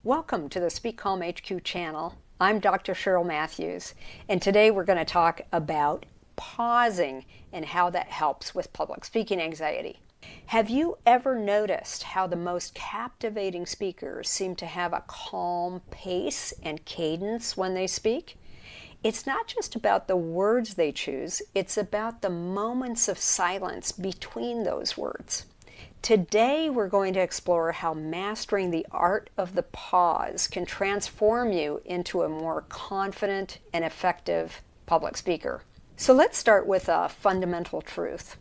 Welcome to the Speak Calm HQ channel. I'm Dr. Cheryl Matthews, and today we're going to talk about pausing and how that helps with public speaking anxiety. Have you ever noticed how the most captivating speakers seem to have a calm pace and cadence when they speak? It's not just about the words they choose, it's about the moments of silence between those words. Today we're going to explore how mastering the art of the pause can transform you into a more confident and effective public speaker. So let's start with a fundamental truth.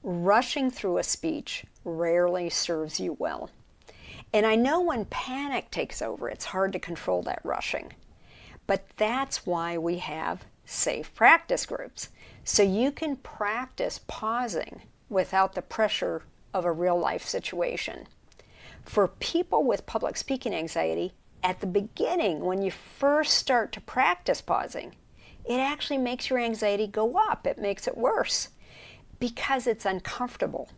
Rushing through a speech rarely serves you well. And I know when panic takes over, it's hard to control that rushing. But that's why we have safe practice groups. So you can practice pausing without the pressure of a real-life situation. For people with public speaking anxiety, at the beginning, when you first start to practice pausing, it actually makes your anxiety go up. It makes it worse because it's uncomfortable.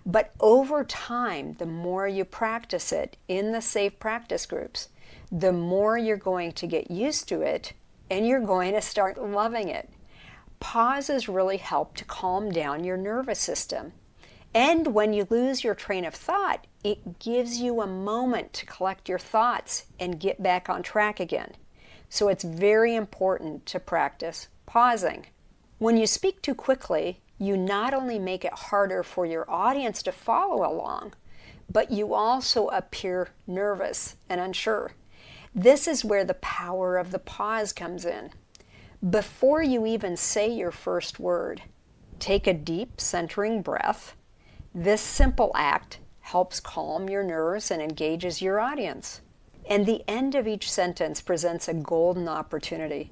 But over time, the more you practice it in the safe practice groups, the more you're going to get used to it and you're going to start loving it. Pauses really help to calm down your nervous system. And when you lose your train of thought, it gives you a moment to collect your thoughts and get back on track again. So it's very important to practice pausing. When you speak too quickly, you not only make it harder for your audience to follow along, but you also appear nervous and unsure. This is where the power of the pause comes in. Before you even say your first word, take a deep centering breath. This simple act helps calm your nerves and engages your audience. And the end of each sentence presents a golden opportunity.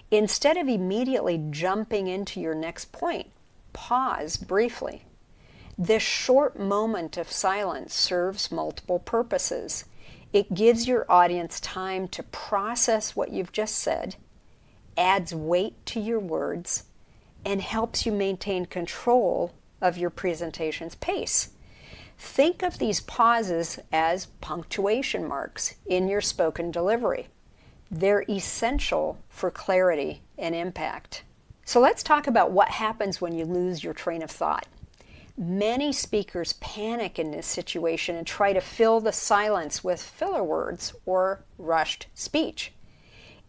Instead of immediately jumping into your next point, pause briefly. This short moment of silence serves multiple purposes. It gives your audience time to process what you've just said, adds weight to your words, and helps you maintain control of your presentation's pace. Think of these pauses as punctuation marks in your spoken delivery. They're essential for clarity and impact. So let's talk about what happens when you lose your train of thought. Many speakers panic in this situation and try to fill the silence with filler words or rushed speech.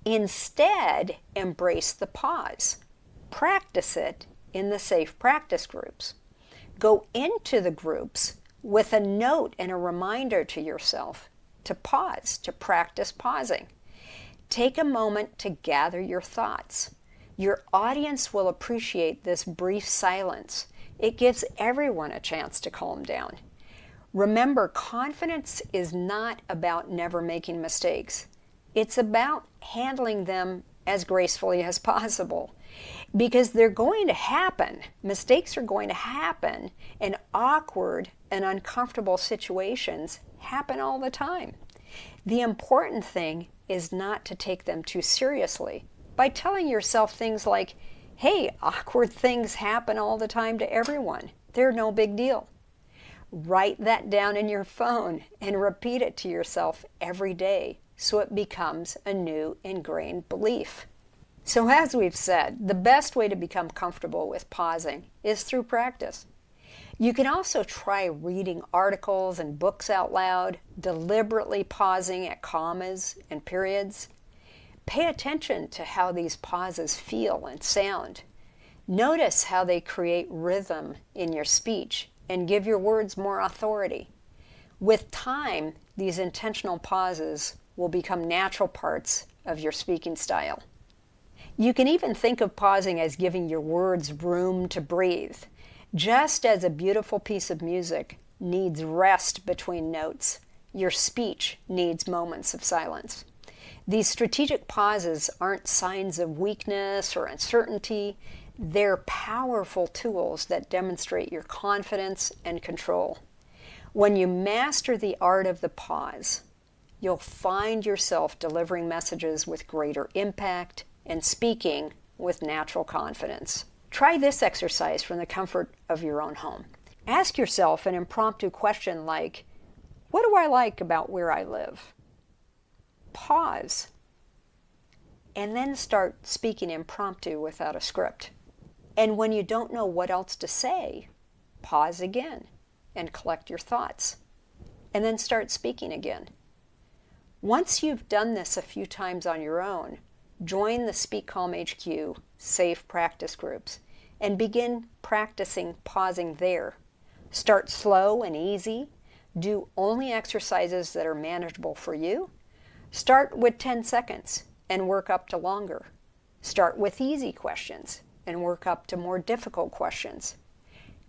Instead, embrace the pause. Practice it in the safe practice groups. Go into the groups with a note and a reminder to yourself to pause, to practice pausing. Take a moment to gather your thoughts. Your audience will appreciate this brief silence. It gives everyone a chance to calm down. Remember, confidence is not about never making mistakes. It's about handling them as gracefully as possible. Because they're going to happen. Mistakes are going to happen, and awkward and uncomfortable situations happen all the time. The important thing is not to take them too seriously by telling yourself things like, hey, awkward things happen all the time to everyone. They're no big deal. Write that down in your phone and repeat it to yourself every day so it becomes a new ingrained belief. So as we've said, the best way to become comfortable with pausing is through practice. You can also try reading articles and books out loud, deliberately pausing at commas and periods. Pay attention to how these pauses feel and sound. Notice how they create rhythm in your speech and give your words more authority. With time, these intentional pauses will become natural parts of your speaking style. You can even think of pausing as giving your words room to breathe. Just as a beautiful piece of music needs rest between notes, your speech needs moments of silence. These strategic pauses aren't signs of weakness or uncertainty. They're powerful tools that demonstrate your confidence and control. When you master the art of the pause, you'll find yourself delivering messages with greater impact and speaking with natural confidence. Try this exercise from the comfort of your own home. Ask yourself an impromptu question like, what do I like about where I live? pause, and then start speaking impromptu without a script. And when you don't know what else to say, pause again and collect your thoughts, and then start speaking again. Once you've done this a few times on your own, join the Speak Calm HQ safe practice groups and begin practicing pausing there. Start slow and easy. Do only exercises that are manageable for you. Start with 10 seconds and work up to longer. Start with easy questions and work up to more difficult questions.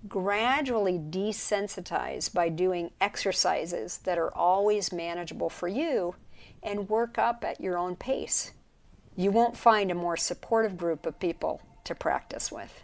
Gradually desensitize by doing exercises that are always manageable for you and work up at your own pace. You won't find a more supportive group of people to practice with.